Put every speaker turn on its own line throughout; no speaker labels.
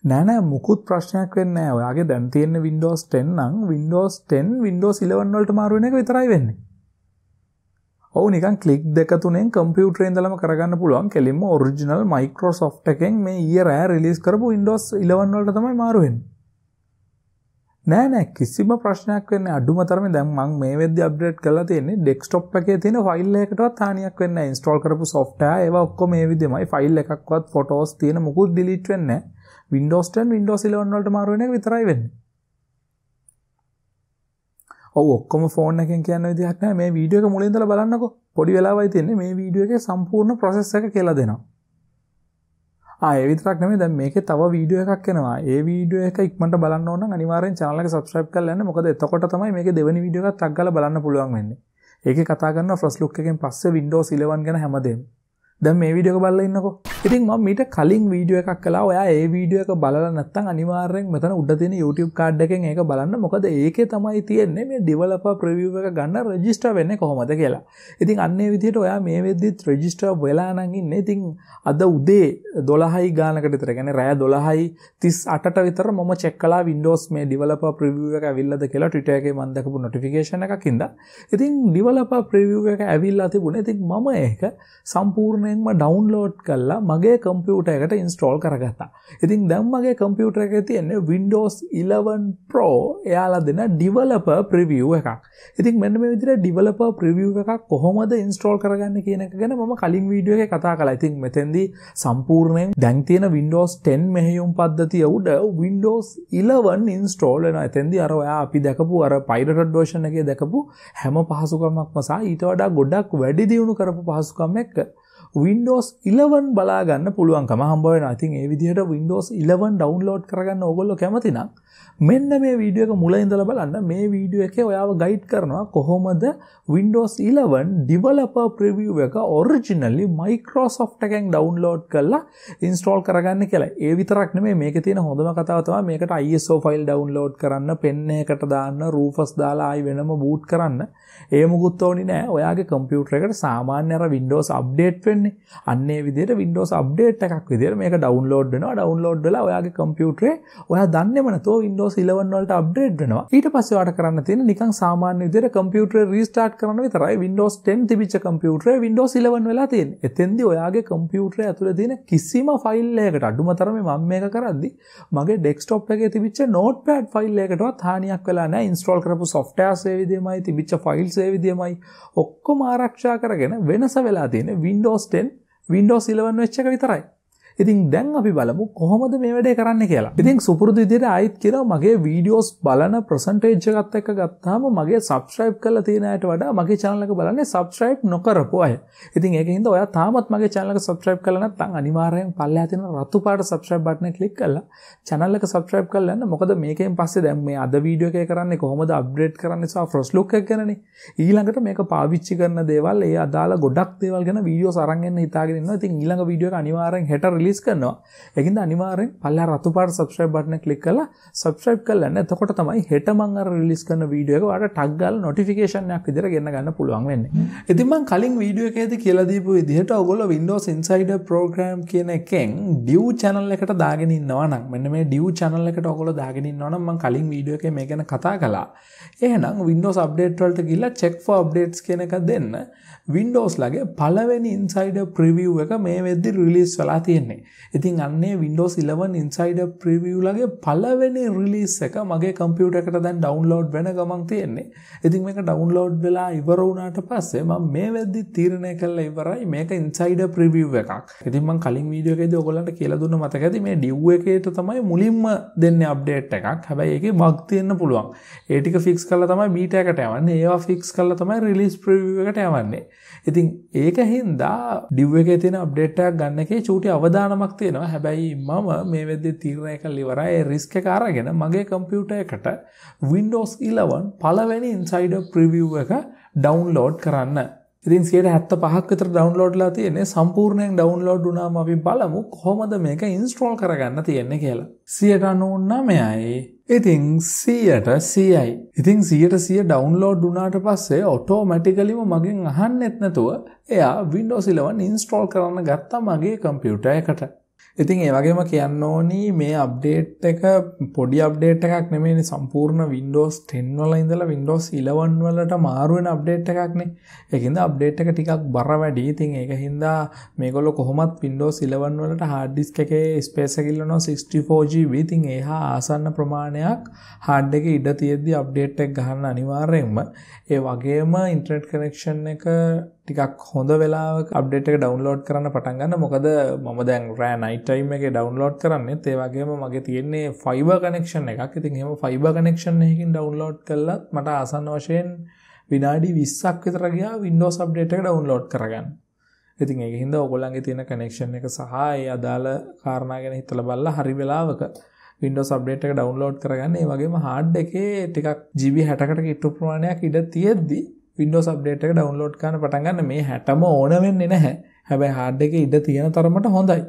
නෑ මුකුත් ප්‍රශ්නයක් වෙන්නේ නෑ. ඔයාගේ දැන් තියෙන Windows 10 නම් Windows 10 Windows 11 වලට මාරු වෙන එක විතරයි වෙන්නේ. ඔව් නිකන් ක්ලික් දෙක තුනෙන් කම්පියුටරේ ඉඳලම කරගන්න පුළුවන්. කෙලින්ම ඔරිජිනල් Microsoft එකෙන් මේ ඊයර් රෑ රිලීස් කරපු Windows 11 වලට තමයි මාරු වෙන්නේ. නෑ කිසිම ප්‍රශ්නයක් වෙන්නේ අඩුම තරමේ දැන් මම මේ වෙද්දි අප්ඩේට් කරලා තියෙන්නේ ඩෙස්ක්ටොප් එකේ තියෙන ෆයිල් එකකටවත් හානියක් වෙන්නේ නැහැ. ඉන්ස්ටෝල් කරපු software ඒවා ඔක්කොම මේ විදිහමයි. ෆයිල් එකක්වත් ෆොටෝස් තියෙන මුකුත් delete වෙන්නේ නැහැ. Windows 10 Windows 11 වලට මාරු වෙන එක විතරයි වෙන්නේ. ඔව් ඔක්කොම ෆෝන් එකෙන් කියන විදිහක් නැහැ. මේ වීඩියෝ එක මුලින් ඉඳලා බලන්නකෝ. පොඩි වෙලාවයි තියෙන්නේ මේ වීඩියෝ එකේ සම්පූර්ණ process එක කියලා දෙනවා. ඒ විතරක් නෙමෙයි දැන් මේකේ තව වීඩියෝ එකක් එනවා. ඒ වීඩියෝ එක ඉක්මනට බලන්න ඕන නම් අනිවාර්යෙන් channel එක subscribe කරලා යන්න. මොකද එතකොට තමයි මේකේ දෙවෙනි වීඩියෝ එකත් ටක් ගාලා බලන්න පුළුවන් වෙන්නේ. ඒකේ කතා කරනවා first look එකෙන් පස්සේ Windows 11 ගැන හැමදේම. දැන් මේ වීඩියෝ එක බලලා ඉන්නකෝ. ඉතින් මම මීට කලින් වීඩියෝ එකක් කළා. ඔයා ඒ වීඩියෝ එක බලලා නැත්නම් අනිවාර්යෙන් මෙතන උඩ තියෙන YouTube card එකෙන් ඒක බලන්න. මොකද ඒකේ තමයි තියෙන්නේ මේ developer preview එක ගන්න register වෙන්නේ කොහොමද කියලා. ඉතින් අන්න ඒ විදිහට ඔයා මේ වෙද්දිත් register වෙලා නම් ඉන්නේ. ඉතින් අද උදේ 12යි ගානකට විතර. කියන්නේ රෑ 12:38ට විතර මම check කළා Windows මේ developer preview එක ඇවිල්ලාද කියලා Twitter එකේ මම දැකපු notification එකක් ඉඳලා. ඉතින් developer preview එක ඇවිල්ලා තිබුණේ. ඉතින් මම ඒක සම්පූර්ණ ඩවුන්ලෝඩ් කරලා මගේ කම්පියුටර් එකට ඉන්ස්ටෝල් කරගත්තා. ඉතින් දැන් මගේ කම්පියුටර් එකේ තියෙන්නේ Windows 11 Pro එයාලා දෙන developer preview එකක්. ඉතින් මෙන්න මේ විදිහට developer preview එකක් කොහොමද ඉන්ස්ටෝල් කරගන්නේ කියන එක ගැන මම කලින් වීඩියෝ එකේ කතා කළා. ඉතින් මෙතෙන්දී සම්පූර්ණයෙන් දැන් තියෙන Windows 10 මෙහෙයුම් පද්ධතිය උඩ Windows 11 ඉන්ස්ටෝල් වෙනවා. එතෙන්දී අර ඔයා අපි දැකපු අර pirated version එකේ දැකපු හැම පහසුකමක්ම සහ ඊට වඩා ගොඩක් වැඩි දියුණු කරපු පහසුකම් එක්ක Windows 11 බලා ගන්න පුළුවන්කම හම්බ වෙනවා. ඉතින් ඒ විදිහට Windows 11 download කරගන්න ඕගොල්ලෝ කැමති නම් මෙන්න මේ වීඩියෝ එක මුල ඉඳලා බලන්න. මේ වීඩියෝ එකේ ඔයාව ගයිඩ් කරනවා කොහොමද Windows 11 developer preview එක originally Microsoft එකෙන් download කරලා install කරගන්න කියලා. ඒ විතරක් නෙමෙයි මේකේ තියෙන හොඳම කතාව තමයි මේකට ISO file download කරන්න, pen එකකට දාන්න, Rufus දාලා ආයි වෙනම boot කරන්න. ඒ මුකුත් ඕනි නෑ. ඔයාගේ කම්පියුටර් එකට සාමාන්‍ය අර Windows update වෙන්නේ. අන්න ඒ විදිහට Windows update එකක් විදිහට මේක download වෙනවා. download වෙලා ඔයාගේ කම්පියුටරේ ඔයා දන්නේම නැතෝ Windows 11 වලට update වෙනවා. ඊට පස්සේ ඔයාලට කරන්න තියෙන්නේ නිකන් සාමාන්‍ය විදිහට කම්පියුටරේ restart කරන්න විතරයි. Windows 10 තිබිච්ච කම්පියුටරේ Windows 11 වෙලා තියෙන්නේ. එතෙන්දී ඔයාගේ කම්පියුටරේ ඇතුලේ තියෙන කිසිම ෆයිල් එකකට අඩුම තරමේ මම මේක කරද්දි මගේ desktop එකේ තිබිච්ච notepad ෆයිල් එකකටවත් හානියක් වෙලා නැහැ. install කරපු softwares ඒ විදිහමයි තිබිච්ච files ඒ විදිහමයි ඔක්කොම ආරක්ෂා කරගෙන වෙනස වෙලා තියෙන්නේ Windows 10 Windows 11 වෙච්ච එක විතරයි. ඉතින් දැන් අපි බලමු කොහොමද මේ වැඩේ කරන්න කියලා. ඉතින් සුපුරුදු විදිහට ආයිත් කියනවා මගේ වීඩියෝස් බලන percentage එකත් එක්ක ගත්තාම මගේ subscribe කරලා තියෙන අයට වඩා මගේ channel එක බලන්නේ subscribe නොකරපු අය. ඉතින් ඒකින්ද ඔයා තාමත් මගේ channel එක subscribe කරලා නැත්නම් අනිවාර්යෙන් පල්ලෙහා තියෙන රතු පාට subscribe button එක click කරලා channel එක subscribe කරලා යන්න. මොකද මේකෙන් පස්සේ දැන් මේ අද වීඩියෝ එකේ කරන්නේ කොහොමද update කරන්නේ සහ first look එක ගැනනේ. ඊළඟට මේක පාවිච්චි කරන දේවල් ඒ අදාළ ගොඩක් දේවල් ගැන වීඩියෝස් අරන් එන්න හිතාගෙන ඉන්නවා. ඉතින් ඊළඟ වීඩියෝ එක අනිවාර්යෙන් හෙට release කරනවා. ඒකින්ද අනිවාර්යෙන් පල්ලා රතු පාට subscribe button එක click කරලා subscribe කරලා යන්න. එතකොට තමයි හෙට මම අර release කරන වීඩියෝ එක ඔයාලට ටග් ගාලා notification එකක් විදිහට ගෙන්න ගන්න පුළුවන් වෙන්නේ. ඉතින් මම කලින් වීඩියෝ එකේදී කියලා දීපු විදිහට ඔයගොල්ලෝ Windows Insider program කියන එකෙන් div channel එකට දාගෙන ඉන්නවා නම් මෙන්න මේ div channel එකට ඔයගොල්ලෝ දාගෙන ඉන්නවා නම් මම කලින් වීඩියෝ එකේ මේ ගැන කතා කළා. එහෙනම් Windows update වලට ගිහලා check for updates කියන එක දෙන්න. Windows ලගේ පළවෙනි Insider preview එක මේ වෙද්දි release වෙලා තියෙන්නේ. ඉතින් අන්නේ Windows 11 Insider preview ලගේ පළවෙනි release එක මගේ කම්පියුටර් එකට දැන් download වෙන ගමන් තියෙන්නේ. ඉතින් මේක download වෙලා ඉවර වුණාට පස්සේ මම මේ වෙද්දි තීරණය කළා ඉවරයි මේක Insider preview එකක්. ඉතින් මම කලින් වීඩියෝ එකේදී ඔයගොල්ලන්ට කියලා දුන්න මතක ඇති මේ div එකේට තමයි මුලින්ම දෙන්නේ update එකක්. හැබැයි ඒකේ bug තියෙන්න පුළුවන්. ඒ ටික fix කරලා තමයි beta එකට යවන්නේ. ඒවා fix කරලා තමයි release preview එකට යවන්නේ. ඉතින් ඒකින්ද div එකේ තියෙන update එකක් ගන්න එකේ චූටි අවදානමක් තියෙනවා. හැබැයි මම මේ වෙද්දී තීරණය කළා ඉවරයි ඒ risk එක අරගෙන මගේ කම්පියුටර් එකට Windows 11 පළවෙනි Insider preview එක download කරන්න. ඉතින් 75ක් විතර download ලා තියෙන්නේ. සම්පූර්ණයෙන් download වුණාම අපි බලමු කොහොමද මේක install කරගන්න තියෙන්නේ කියලා. 99යි. ඉතින් 100%යි. ඉතින් 100% download වුණාට පස්සේ automaticallyම මගෙන් අහන්නෙත් නැතුව එයා Windows 11 install කරන්න ගත්තා මගේ කම්පියුටර් එකට. ඉතින් ඒ වගේම කියන්න ඕනි මේ අප්ඩේට් එක පොඩි අප්ඩේට් එකක් නෙමෙයිනේ සම්පූර්ණ Windows 10 වල ඉඳලා Windows 11 වලට මාරු වෙන අප්ඩේට් එකක් නේ. ඒකින්ද අප්ඩේට් එක ටිකක් බර වැඩි. ඉතින් ඒකින්ද මේගොල්ලෝ කොහොමත් Windows 11 වලට hard disk එකේ space එක ඉල්ලනවා 64GB. ඉතින් ඒ හා ආසන්න ප්‍රමාණයක් hard එකේ ඉඩ තියෙද්දි අප්ඩේට් එක ගන්න අනිවාර්යයෙන්ම. ඒ වගේම ඉන්ටර්නෙට් කනෙක්ෂන් එක ටිකක් හොඳ වෙලාවක අප්ඩේට් එක ඩවුන්ලෝඩ් කරන්න පටන් ගන්න. මොකද මම දැන් රෑ නයිට් ටයිම් එකේ ඩවුන්ලෝඩ් කරන්නේත් ඒ වගේම මගේ තියෙන්නේ ෆයිබර් කනෙක්ෂන් එකක්. ඉතින් එහෙම ෆයිබර් කනෙක්ෂන් එකකින් ඩවුන්ලෝඩ් කළත් මට ආසන්න වශයෙන් විනාඩි 20ක් විතර ගියා Windows අප්ඩේට් එක ඩවුන්ලෝඩ් කරගන්න. ඉතින් ඒකින්ද ඔයගොල්ලන්ගේ තියෙන කනෙක්ෂන් එක සහ ඒ අදාළ කාරණා ගැන හිතලා බලලා හරි වෙලාවක Windows අප්ඩේට් එක ඩවුන්ලෝඩ් කරගන්න. ඒ වගේම hard එකේ ටිකක් GB 60කට කිට්ටු ප්‍රමාණයක් ඉඩ තියෙද්දි Windows අප්ඩේට් එක ඩවුන්ලෝඩ් කරන්න පටන් ගන්න. මේ 60ම ඕන වෙන්නේ නැහැ. හැබැයි hard එකේ ඉඩ තියෙන තරමට හොඳයි.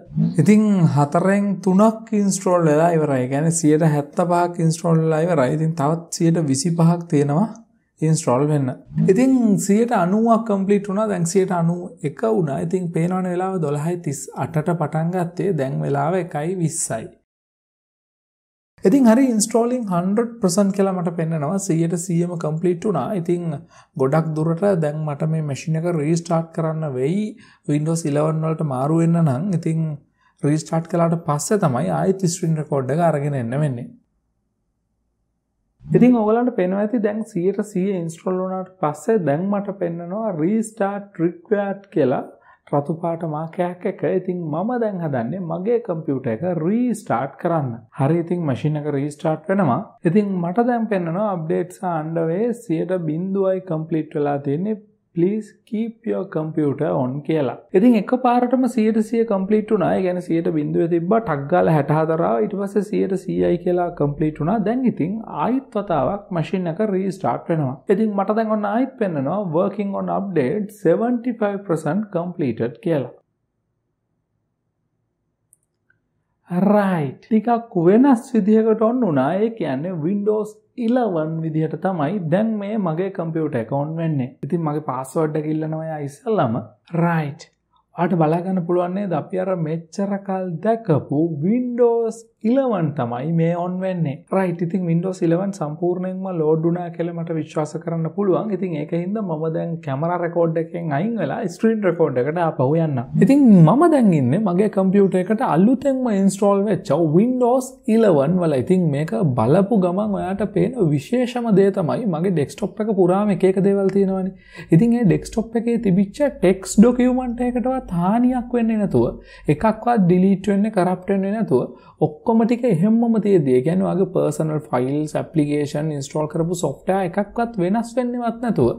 ඉතින් 4න් 3ක් ඉන්ස්ටෝල් වෙලා ඉවරයි. ඒ කියන්නේ 75ක් ඉන්ස්ටෝල් වෙලා ඉවරයි. ඉතින් තවත් 125ක් තියෙනවා ඉන්ස්ටෝල් වෙන්න. ඉතින් 90ක් කම්ප්ලීට් වුණා. දැන් 91 වුණා. ඉතින් පේනවනේ වෙලාව 12:38ට පටන් ගත්තේ. දැන් වෙලාව 1:20යි. ඉතින් හරි ඉන්ස්ටෝලින් 100% කියලා මට පෙන්නනවා 100%ම කම්ප්ලීට් වුණා. ඉතින් ගොඩක් දුරට දැන් මට මේ මැෂින් එක රීස්ටාර්ට් කරන්න වෙයි Windows 11 වලට මාරු වෙන්න නම්. ඉතින් රීස්ටාර්ට් කළාට පස්සේ තමයි ආයෙත් ස්ක්‍රීන් රෙකෝඩ් එක අරගෙන එන්න වෙන්නේ. ඉතින් ඔයගලන්ට පේනවා ඇති දැන් 100% ඉන්ස්ටෝල් වුණාට පස්සේ දැන් මට පෙන්නනවා රීස්ටාර්ට් රික්වයර්ඩ් කියලා රතු පාට මාකයක් එක. ඉතින් මම දැන් හදන්නේ මගේ කම්පියුටර් එක රීස්ටාර්ට් කරන්න. හරි ඉතින් මැෂින් එක රීස්ටාර්ට් වෙනවා. ඉතින් මට දැන් පෙන්නනවා අප්ඩේට්ස් are underway 0.0යි කම්ප්ලීට් වෙලා තියෙන්නේ. Please keep your computer on කියලා. ඉතින් එකපාරටම 100% කම්ප්ලීට් වුණා. ඒ කියන්නේ 100.0 තිබ්බා ටක් ගාලා 64 ආවා. ඊට පස්සේ 100%යි කියලා කම්ප්ලීට් වුණා. දැන් ඉතින් ආයෙත් වතාවක් මැෂින් එක රීස්ටාර්ට් වෙනවා. ඉතින් මට දැන් ඔන්න ආයෙත් පෙන්නනවා working on update 75% completed කියලා. right. ටිකක් වෙනස් විදිහකට ඔන්න උනා. ඒ කියන්නේ Windows 11 විදිහට තමයි දැන් මේ මගේ කම්පියුටර් එක ඔන් වෙන්නේ. ඉතින් මගේ පාස්වර්ඩ් එක ඉල්ලනවා යා ඉස්සෙල්ලාම. right. ඔයාලට බලා ගන්න පුළුවන් නේද අපි අර මෙච්චර කල් දැකපු Windows 11 තමයි මේ ඔන් වෙන්නේ. right. ඉතින් Windows 11 සම්පූර්ණයෙන්ම ලෝඩ් වුණා කියලා මට විශ්වාස කරන්න පුළුවන්. ඉතින් ඒකින්ද මම දැන් කැමරා රෙකෝඩ් එකෙන් අයින් වෙලා ස්ක්‍රීන් රෙකෝඩ් එකට ආපහු යන්න. ඉතින් මම දැන් ඉන්නේ මගේ කම්පියුටර් එකට අලුතෙන්ම ඉන්ස්ටෝල් වෙච්ච Windows 11 වල. ඉතින් මේක බලපු ගමන් ඔයාලට පේන විශේෂම දේ තමයි මගේ ඩෙස්ක්ටොප් එක පුරාම එක එක දේවල් තියෙනවානේ. ඉතින් ඒ ඩෙස්ක්ටොප් එකේ තිබිච්ච ටෙක්ස්ට් ડોකියුමන්ට් එකකට හානියක් වෙන්නේ නැතුව එකක්වත් ඩිලීට් වෙන්නේ කරප්ට් වෙන්නේ නැතුව ඔක්කොම ටික එහෙම්මම තියෙද්දි ඒ කියන්නේ ඔයාගේ පර්සනල් ෆයිල්ස් ඇප්ලිකේෂන් ඉන්ස්ටෝල් කරපු software එකක්වත් වෙනස් වෙන්නේවත් නැතුව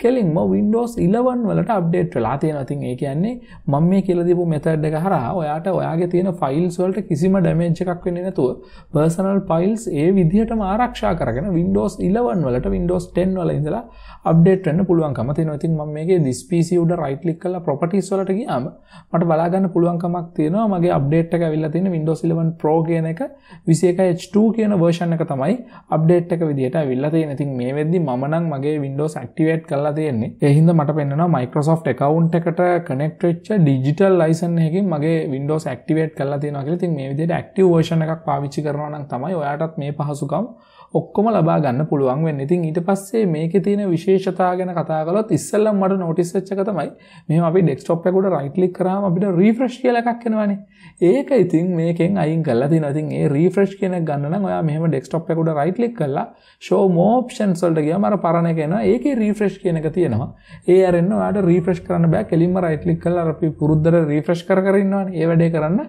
කෙලින්ම Windows 11 වලට අප්ඩේට් වෙලා තියෙනවා. ඉතින් ඒ කියන්නේ මම මේ කියලා දීපු මෙතඩ් එක හරහා ඔයාට ඔයාගේ තියෙන ෆයිල්ස් වලට කිසිම ඩැමේජ් එකක් වෙන්නේ නැතුව පර්සනල් ෆයිල්ස් ඒ විදිහටම ආරක්ෂා කරගෙන Windows 11 වලට Windows 10 වල ඉඳලා අප්ඩේට් වෙන්න පුළුවන්කම තියෙනවා. ඉතින් මම මේකේ this PC උඩ right click කරලා properties වලට ගියාම මට බලා ගන්න පුළුවන්කමක් තියෙනවා මගේ අප්ඩේට් එක ඇවිල්ලා තියෙන Windows 11 Pro කියන එක 21H2 කියන version එක තමයි අප්ඩේට් එක විදිහට ඇවිල්ලා තියෙන්නේ. ඉතින් මේ වෙද්දි මම නම් මගේ Windows activate කරලා තියෙන්නේ. ඒ හින්දා මට පෙන්නනවා Microsoft account එකට connect වෙච්ච digital license එකකින් මගේ Windows activate කරලා තියෙනවා කියලා. ඉතින් මේ විදිහට active version එකක් පාවිච්චි කරනවා නම් තමයි ඔයාටත් මේ පහසුකම් ඔක්කොම ලබා ගන්න පුළුවන් වෙන්නේ. ඉතින් ඊට පස්සේ මේකේ තියෙන විශේෂතා ගැන කතා කළොත් ඉස්සෙල්ලම මට notice වෙච්ච එක තමයි මෙහෙම අපි desktop එක උඩ right click කරාම අපිට refresh කියලා එකක් එනවනේ. ඒක ඉතින් මේකෙන් අයින් කරලා තියෙනවා. ඉතින් ඒ refresh කියන එක ගන්න නම් ඔයා මෙහෙම desktop එක උඩ right click කරලා show more options වලට ගියාම අර පරණ එක එනවා. ඒකේ refresh කියන එක තියෙනවා. ඒ අරින්න ඔයාට refresh කරන්න බෑ. කෙලින්ම right click කරලා අපි පුරුද්දට refresh කර ඉන්නවනේ. ඒ වැඩේ කරන්න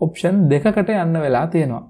option දෙකකට යන්න වෙලා තියෙනවා.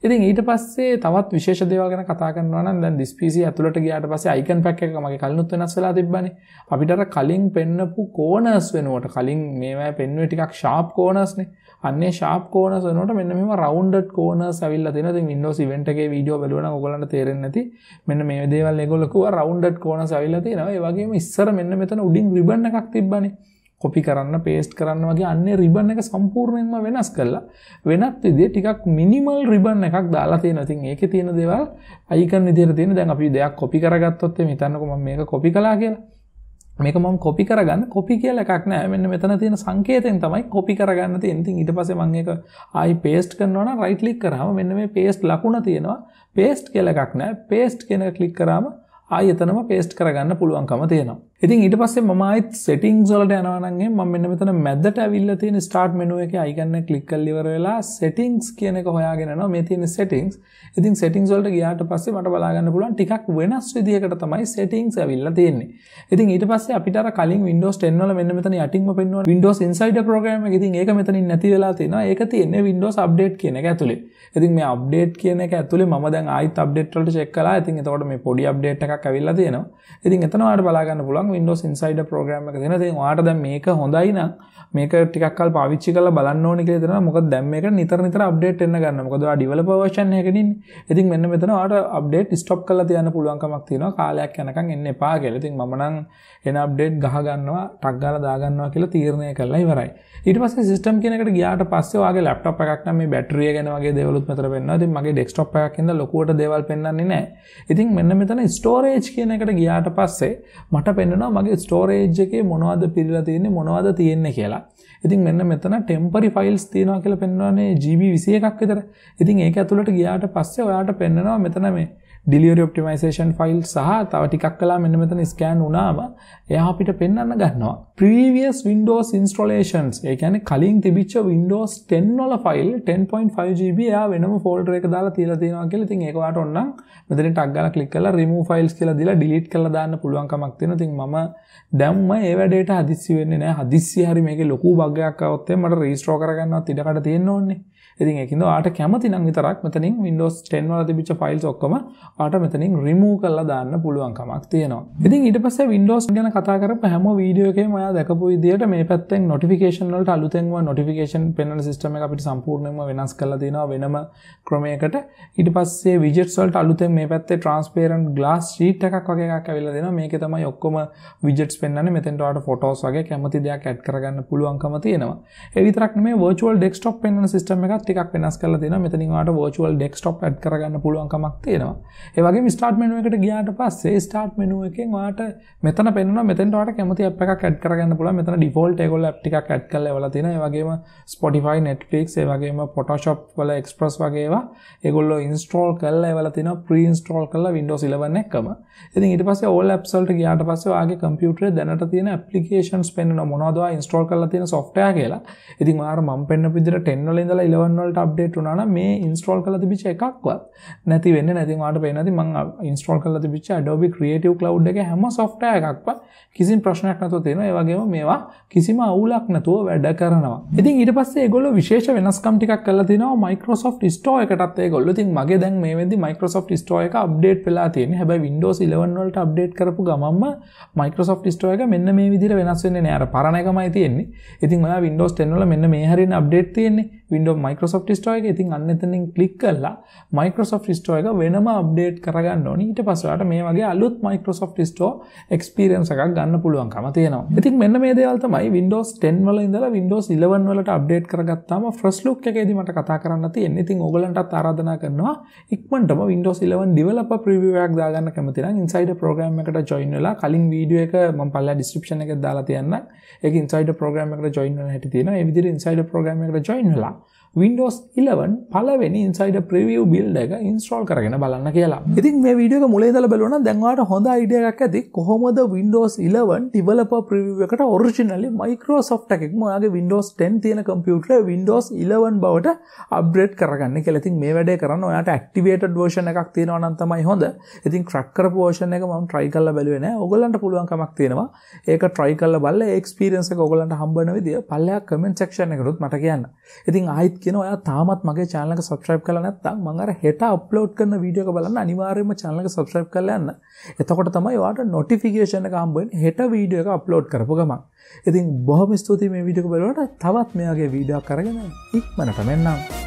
ඉතින් ඊට පස්සේ තවත් විශේෂ දේවල් ගැන කතා කරනවා නම් දැන් this PC ඇතුළට ගියාට පස්සේ icon pack එක මගේ කලිනුත් වෙනස් වෙලා තිබ්බනේ. අපිට අර කලින් පෙන්නපු corners වෙනුවට කලින් මේවා පෙන්වුවේ ටිකක් sharp corners නේ. අන්නේ sharp corners වෙනුවට මෙන්න මෙහෙම rounded corners ඇවිල්ලා තියෙනවා. ඉතින් Windows event එකේ වීඩියෝ බලුවා නම් ඔයගොල්ලන්ට තේරෙන්නේ නැති මෙන්න මේ දේවල් ඒගොල්ලෝ කිව්වා rounded corners ඇවිල්ලා තියෙනවා. ඒ වගේම ඉස්සර මෙන්න මෙතන උඩින් ribbon එකක් තිබ්බනේ. කොපි කරන්න පේස්ට් කරන්න වගේ අන්නේ රිබන් එක සම්පූර්ණයෙන්ම වෙනස් කරලා වෙනත් විදිහට ටිකක් මිනිමල් රිබන් එකක් දාලා තියෙනවා. ඉතින් ඒකේ තියෙන දේවල් අයිකන් විදිහට තියෙන දැන් අපි දෙයක් කොපි කරගත්තොත් එමේ හිතන්නකෝ මම මේක කොපි කළා කියලා. මේක මම කොපි කරගන්න කොපි කියලා එකක් නෑ මෙන්න මෙතන තියෙන සංකේතයෙන් තමයි කොපි කරගන්න තියෙන්නේ. ඉතින් ඊට පස්සේ මම ඒක ආයි පේස්ට් කරනවා නම් රයිට් ක්ලික් කරාම මෙන්න මේ පේස්ට් ලකුණ තියෙනවා. පේස්ට් කියලා එකක් නෑ. පේස්ට් කියන එක ක්ලික් කරාම ආයි එතනම පේස්ට් කරගන්න පුළුවන්කම තියෙනවා. ඉතින් ඊට පස්සේ මම ආයිත් settings වලට යනවා නම් මම මෙන්න මෙතන මැදට ඇවිල්ලා තියෙන start menu එකේ icon එක ක්ලික් කරලා ඉවර වෙලා settings කියන එක හොයාගෙන යනවා. මේ තියෙන settings. ඉතින් settings වලට ගියාට පස්සේ මට බලා ගන්න පුළුවන් ටිකක් වෙනස් විදියකට තමයි settings ඇවිල්ලා තියෙන්නේ. ඉතින් ඊට පස්සේ අපිට අර කලින් Windows 10 වල මෙන්න මෙතන යටින්ම පෙන්වන Windows Insider program එක. ඉතින් ඒක මෙතනින් නැති වෙලා තියෙනවා. ඒක තියෙන්නේ Windows update කියන එක ඇතුලේ. ඉතින් මේ update කියන එක ඇතුලේ මම දැන් ආයිත් update වලට check කළා. ඉතින් එතකොට මේ පොඩි update එකක් ඇවිල්ලා තියෙනවා. ඉතින් එතන ඔයාලට බලා ගන්න පුළුවන් Windows Insider program එක දෙනවා. ඉතින් ඔයාලට දැන් මේක හොඳයි නම් මේක ටිකක් කල් පාවිච්චි කරලා බලන්න ඕනේ කියලා දෙනවා. මොකද දැන් මේක නිතර update වෙන්න ගන්නවා. මොකද ඔයා developer version එකකින් ඉන්නේ. ඉතින් මෙන්න මෙතන ඔයාලට update stop කරලා තියන්න පුළුවන් කමක් තියෙනවා. කාලයක් යනකම් එන්න එපා කියලා. ඉතින් මම නම් එන update ගහ ගන්නවා, ටක් ගාලා දා ගන්නවා කියලා තීරණය කළා ඉවරයි. ඊට පස්සේ system කියන එකට ගියාට පස්සේ ඔයාගේ laptop එකක් නම් මේ battery ගැන වගේ දේවලුත් මෙතන පෙන්නනවා. ඉතින් මගේ desktop එකක් ඉඳලා ලොකුවට දේවල් පෙන්වන්නේ නැහැ. ඉතින් මෙන්න මෙතන storage කියන එකට ගියාට පස්සේ මට පෙන්නනවා මගේ storage එකේ මොනවද පිරিলা තියෙන්නේ මොනවද තියෙන්නේ කියලා. ඉතින් මෙන්න මෙතන temporary files තියෙනවා කියලා පෙන්වන්නේ GB 21ක් විතර. ඉතින් ඒක ඇතුළට ගියාට පස්සේ ඔයාලට පෙන්නනවා මෙතන මේ delivery optimization file සහ තව ටිකක් කළා මෙන්න මෙතන scan වුණාම එයා අපිට පෙන්වන්න ගන්නවා previous Windows installations. ඒ කියන්නේ කලින් තිබිච්ච Windows 10 වල file 10.5 GB එයා වෙනම folder එක දාලා තියලා තියෙනවා කියලා. ඉතින් ඒක ඔයාලට ඕනනම් මෙතනින් ටක් ගාලා click කරලා remove files කියලා දීලා delete කරලා දාන්න පුළුවන් කමක් තියෙනවා. ඉතින් මම දැම්ම ඒ වැඩේට හදිස්සි වෙන්නේ නැහැ. හදිස්සි හරි මේකේ ලොකු බග් එකක් આવොත් මට restore කරගන්නවත් ඉඩකඩ තියෙන්න ඕනේ. ඉතින් ඒකින්ද ඔයාලට කැමති නම් විතරක් මෙතනින් Windows 10 වල තිබිච්ච files ඔක්කොම ඔයාලට මෙතනින් remove කරලා දාන්න පුළුවන් කමක් තියෙනවා. ඉතින් ඊට පස්සේ Windows ගැන කතා කරපු හැම වීඩියෝ එකේම ඔයා දැකපු විදියට මේ පැත්තෙන් notification වලට අලුතෙන්ම notification පෙන්වන system එක අපිට සම්පූර්ණයෙන්ම වෙනස් කරලා තියෙනවා වෙනම ක්‍රමයකට. ඊට පස්සේ widgets වලට අලුතෙන් මේ පැත්තේ transparent glass sheet එකක් වගේ එකක් ඇවිල්ලා දෙනවා. මේකේ තමයි ඔක්කොම widgets පෙන්වන්නේ. මෙතෙන්ට ඔයාලට photos වගේ කැමති දෙයක් add කරගන්න පුළුවන්කම තියෙනවා. ඒ විතරක් නෙමෙයි virtual desktop පෙන්වන system එකක් ටිකක් වෙනස් කරලා තියෙනවා. මෙතනින් ඔයාලට virtual desktop add කරගන්න පුළුවන් කමක් තියෙනවා. ඒ වගේම start menu එකට ගියාට පස්සේ start menu එකෙන් ඔයාලට මෙතන පෙන්වනවා මෙතෙන්ට ඔයාලට කැමති app එකක් add කරගන්න පුළුවන්. මෙතන default ඒගොල්ලෝ app ටිකක් add කරලා ඒවලා තියෙනවා. ඒ වගේම Spotify, Netflix, ඒ වගේම Photoshop වල Express වගේ ඒවා ඒගොල්ලෝ install කරලා ඒවලා තියෙනවා pre-install කරලා Windows 11 එකම. ඉතින් ඊට පස්සේ all apps වලට ගියාට පස්සේ ඔයාගේ computer දැනට තියෙන applications පෙන්වනවා මොනවද ඔයා install කරලා තියෙන software කියලා. ඉතින් ඔයාලා මම පෙන්නපු විදිහට 10 වල ඉඳලා 11 වලට අප්ඩේට් වුණා නම් මේ ඉන්ස්ටෝල් කරලා තිබිච්ච එකක්වත් නැති වෙන්නේ නැති. ඔයාලට පේනවා ඉතින් මම ඉන්ස්ටෝල් කරලා තිබිච්ච Adobe Creative Cloud එකේ හැම software එකක්වත් කිසිම ප්‍රශ්නයක් නැතුව තියෙනවා. ඒ වගේම මේවා කිසිම අවුලක් නැතුව වැඩ කරනවා. ඉතින් ඊට පස්සේ ඒගොල්ලෝ විශේෂ වෙනස්කම් ටිකක් කරලා තිනවා Microsoft Store එකටත් ඒගොල්ලෝ. ඉතින් මගේ දැන් මේ වෙද්දි Microsoft Store එක අප්ඩේට් වෙලා තියෙන්නේ. හැබැයි Windows 11 වලට අප්ඩේට් කරපු ගමන්ම Microsoft Store එක මෙන්න මේ විදිහට වෙනස් වෙන්නේ නෑ. අර පරණ එකමයි තියෙන්නේ. ඉතින් ඔයා Windows 10 වල මෙන්න මේ හරියන අප්ඩේට් තියෙන්නේ. Windows Microsoft Store එක. ඉතින් අන්න එතනින් ක්ලික් කරලා Microsoft Store එක වෙනම අප්ඩේට් කරගන්න ඕනේ. ඊට පස්සේ ඔයාලට මේ වගේ අලුත් Microsoft Store experience එකක් ගන්න පුළුවන්කම තියෙනවා. ඉතින් මෙන්න මේ දේවල් තමයි Windows 10 වල ඉඳලා Windows 11 වලට අප්ඩේට් කරගත්තාම first look එකේදී මට කතා කරන්න තියෙන්නේ. ඉතින් ඕගොල්ලන්ටත් ආරාධනා කරනවා ඉක්මනටම Windows 11 developer preview එකක් දාගන්න කැමති නම් Insider program එකට join වෙලා කලින් වීඩියෝ එක මම පල්ලා description එකේ දාලා තියන්නම්. ඒක Insider program එකට join වෙන හැටි තියෙනවා. ඒ විදිහට Insider program එකට join වෙලා Windows 11 පළවෙනි Insider preview build එක install කරගෙන බලන්න කියලා. ඉතින් මේ වීඩියෝ එක මුලින් ඉඳලා බලුවා නම් දැන් ඔයාලට හොඳ idea එකක් ඇති කොහොමද Windows 11 developer preview එකට originally Microsoft එකකින් ඔයාගේ Windows 10 තියෙන computer Windows 11 බවට upgrade කරගන්න කියලා. ඉතින් මේ වැඩේ කරන්න ඔයාලට activated version එකක් තියෙනවා නම් තමයි හොඳ. ඉතින් crack කරපු version එක මම try කරලා බැලුවේ නෑ. ඕගොල්ලන්ට පුළුවන් කමක් තියෙනවා. ඒක try කරලා බලලා ඒ experience එක ඕගොල්ලන්ට හම්බ වෙන විදිය පල්ලෙහා comment section එකකට මට කියන්න. ඉතින් ආයිත් කියන ඔයා තාමත් මගේ channel එක subscribe කරලා නැත්නම් මම අර හෙට upload කරන වීඩියෝ එක බලන්න අනිවාර්යයෙන්ම channel එක subscribe කරලා යන්න. එතකොට තමයි ඔයාට notification එක හම්බ වෙන්නේ හෙට වීඩියෝ එක upload කරපු ගමන්. ඉතින් බොහොම ස්තුතියි මේ වීඩියෝ එක බලුවට. තවත් මේ වගේ වීඩියෝ එකක් අරගෙන ඉක්මනට මෙන්නම්.